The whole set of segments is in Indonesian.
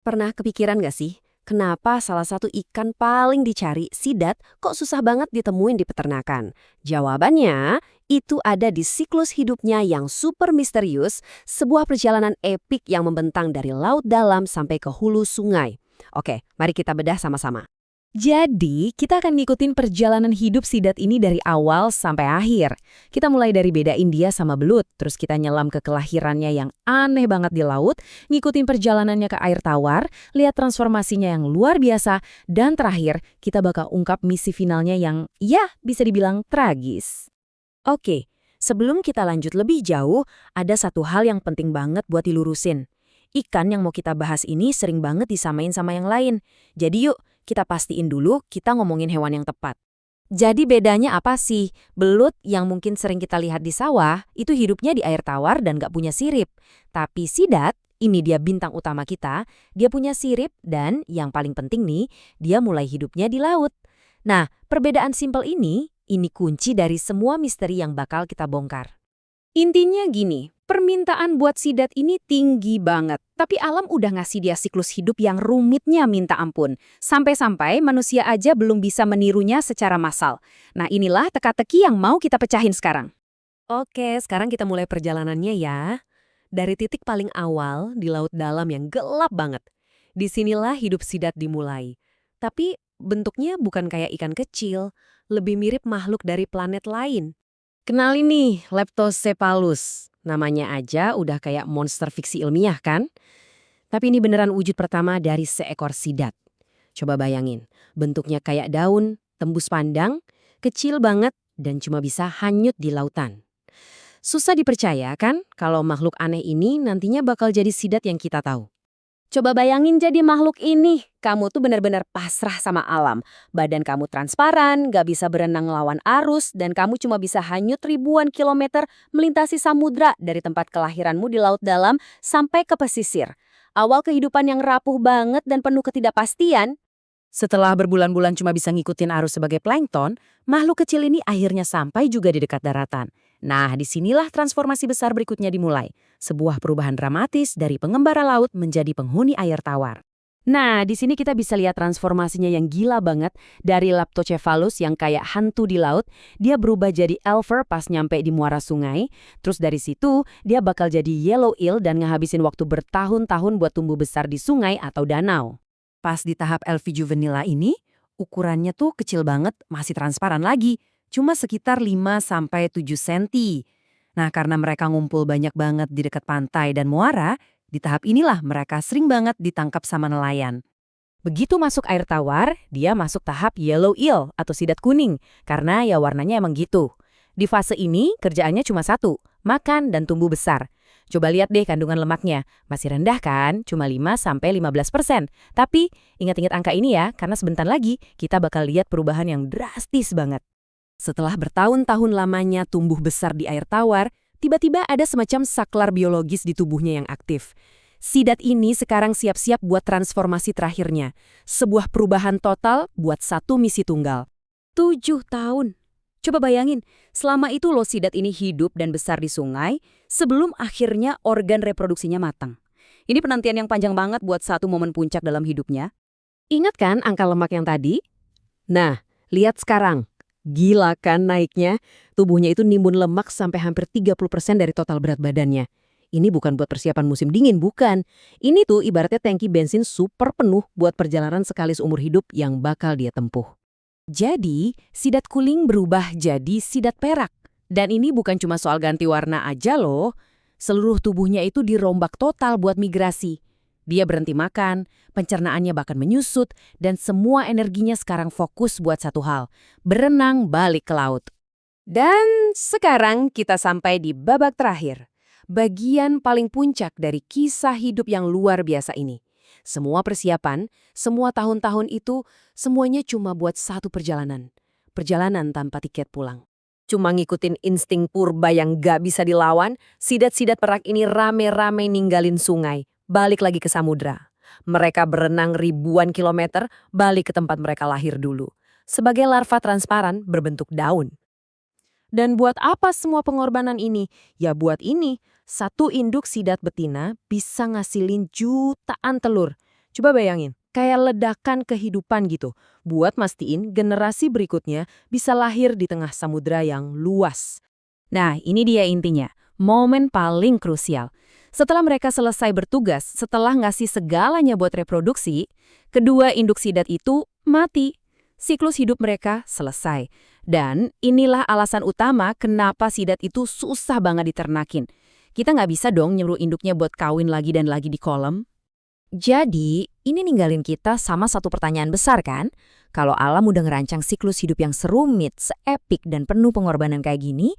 Pernah kepikiran gak sih, kenapa salah satu ikan paling dicari, sidat, kok susah banget ditemuin di peternakan? Jawabannya, itu ada di siklus hidupnya yang super misterius, sebuah perjalanan epik yang membentang dari laut dalam sampai ke hulu sungai. Oke, mari kita bedah sama-sama. Jadi, kita akan ngikutin perjalanan hidup sidat ini dari awal sampai akhir. Kita mulai dari bedain dia sama belut, terus kita nyelam ke kelahirannya yang aneh banget di laut, ngikutin perjalanannya ke air tawar, lihat transformasinya yang luar biasa, dan terakhir, kita bakal ungkap misi finalnya yang, ya, bisa dibilang tragis. Oke, sebelum kita lanjut lebih jauh, ada satu hal yang penting banget buat dilurusin. Ikan yang mau kita bahas ini sering banget disamain sama yang lain. Jadi yuk, kita pastiin dulu kita ngomongin hewan yang tepat. Jadi bedanya apa sih? Belut yang mungkin sering kita lihat di sawah, itu hidupnya di air tawar dan gak punya sirip. Tapi sidat, ini dia bintang utama kita, dia punya sirip dan yang paling penting nih, dia mulai hidupnya di laut. Nah, perbedaan simpel ini kunci dari semua misteri yang bakal kita bongkar. Intinya gini, permintaan buat sidat ini tinggi banget, tapi alam udah ngasih dia siklus hidup yang rumitnya minta ampun. Sampai-sampai manusia aja belum bisa menirunya secara massal. Nah inilah teka-teki yang mau kita pecahin sekarang. Oke, sekarang kita mulai perjalanannya ya. Dari titik paling awal di laut dalam yang gelap banget. Disinilah hidup sidat dimulai. Tapi bentuknya bukan kayak ikan kecil, lebih mirip makhluk dari planet lain. Kenalin nih, Leptocephalus. Namanya aja udah kayak monster fiksi ilmiah kan? Tapi ini beneran wujud pertama dari seekor sidat. Coba bayangin, bentuknya kayak daun, tembus pandang, kecil banget, dan cuma bisa hanyut di lautan. Susah dipercaya kan kalau makhluk aneh ini nantinya bakal jadi sidat yang kita tahu. Coba bayangin jadi makhluk ini. Kamu tuh benar-benar pasrah sama alam. Badan kamu transparan, gak bisa berenang lawan arus, dan kamu cuma bisa hanyut ribuan kilometer melintasi samudra dari tempat kelahiranmu di laut dalam sampai ke pesisir. Awal kehidupan yang rapuh banget dan penuh ketidakpastian. Setelah berbulan-bulan cuma bisa ngikutin arus sebagai plankton, makhluk kecil ini akhirnya sampai juga di dekat daratan. Nah, disinilah transformasi besar berikutnya dimulai. Sebuah perubahan dramatis dari pengembara laut menjadi penghuni air tawar. Nah, di sini kita bisa lihat transformasinya yang gila banget. Dari Leptocephalus yang kayak hantu di laut, dia berubah jadi elver pas nyampe di muara sungai. Terus dari situ, dia bakal jadi yellow eel dan ngehabisin waktu bertahun-tahun buat tumbuh besar di sungai atau danau. Pas di tahap LV juvenila ini, ukurannya tuh kecil banget, masih transparan lagi. Cuma sekitar 5–7 senti. Nah, karena mereka ngumpul banyak banget di dekat pantai dan muara, di tahap inilah mereka sering banget ditangkap sama nelayan. Begitu masuk air tawar, dia masuk tahap yellow eel atau sidat kuning, karena ya warnanya emang gitu. Di fase ini, kerjaannya cuma satu, makan dan tumbuh besar. Coba lihat deh kandungan lemaknya, masih rendah kan, cuma 5–15%. Tapi ingat-ingat angka ini ya, karena sebentar lagi kita bakal lihat perubahan yang drastis banget. Setelah bertahun-tahun lamanya tumbuh besar di air tawar, tiba-tiba ada semacam saklar biologis di tubuhnya yang aktif. Sidat ini sekarang siap-siap buat transformasi terakhirnya. Sebuah perubahan total buat satu misi tunggal. 7 tahun. Coba bayangin, selama itu loh sidat ini hidup dan besar di sungai sebelum akhirnya organ reproduksinya matang. Ini penantian yang panjang banget buat satu momen puncak dalam hidupnya. Ingat kan angka lemak yang tadi? Nah, lihat sekarang. Gila kan naiknya? Tubuhnya itu nimbun lemak sampai hampir 30% dari total berat badannya. Ini bukan buat persiapan musim dingin, bukan. Ini tuh ibaratnya tangki bensin super penuh buat perjalanan sekali seumur hidup yang bakal dia tempuh. Jadi, sidat kuning berubah jadi sidat perak. Dan ini bukan cuma soal ganti warna aja loh. Seluruh tubuhnya itu dirombak total buat migrasi. Dia berhenti makan, pencernaannya bahkan menyusut, dan semua energinya sekarang fokus buat satu hal, berenang balik ke laut. Dan sekarang kita sampai di babak terakhir. Bagian paling puncak dari kisah hidup yang luar biasa ini. Semua persiapan, semua tahun-tahun itu, semuanya cuma buat satu perjalanan. Perjalanan tanpa tiket pulang. Cuma ngikutin insting purba yang gak bisa dilawan, sidat-sidat perak ini rame-rame ninggalin sungai, balik lagi ke samudra. Mereka berenang ribuan kilometer, balik ke tempat mereka lahir dulu. Sebagai larva transparan berbentuk daun. Dan buat apa semua pengorbanan ini? Ya buat ini, satu induk sidat betina bisa ngasilin jutaan telur. Coba bayangin, kayak ledakan kehidupan gitu, buat mastiin generasi berikutnya bisa lahir di tengah samudera yang luas. Nah, ini dia intinya, momen paling krusial. Setelah mereka selesai bertugas, setelah ngasih segalanya buat reproduksi, kedua induk sidat itu mati. Siklus hidup mereka selesai. Dan inilah alasan utama kenapa sidat itu susah banget diternakin. Kita nggak bisa dong nyuruh induknya buat kawin lagi dan lagi di kolam. Jadi, ini ninggalin kita sama satu pertanyaan besar kan? Kalau alam udah ngerancang siklus hidup yang serumit, seepik, dan penuh pengorbanan kayak gini,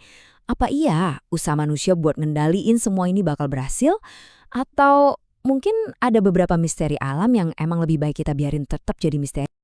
apa iya usaha manusia buat ngendaliin semua ini bakal berhasil? Atau mungkin ada beberapa misteri alam yang emang lebih baik kita biarin tetap jadi misteri?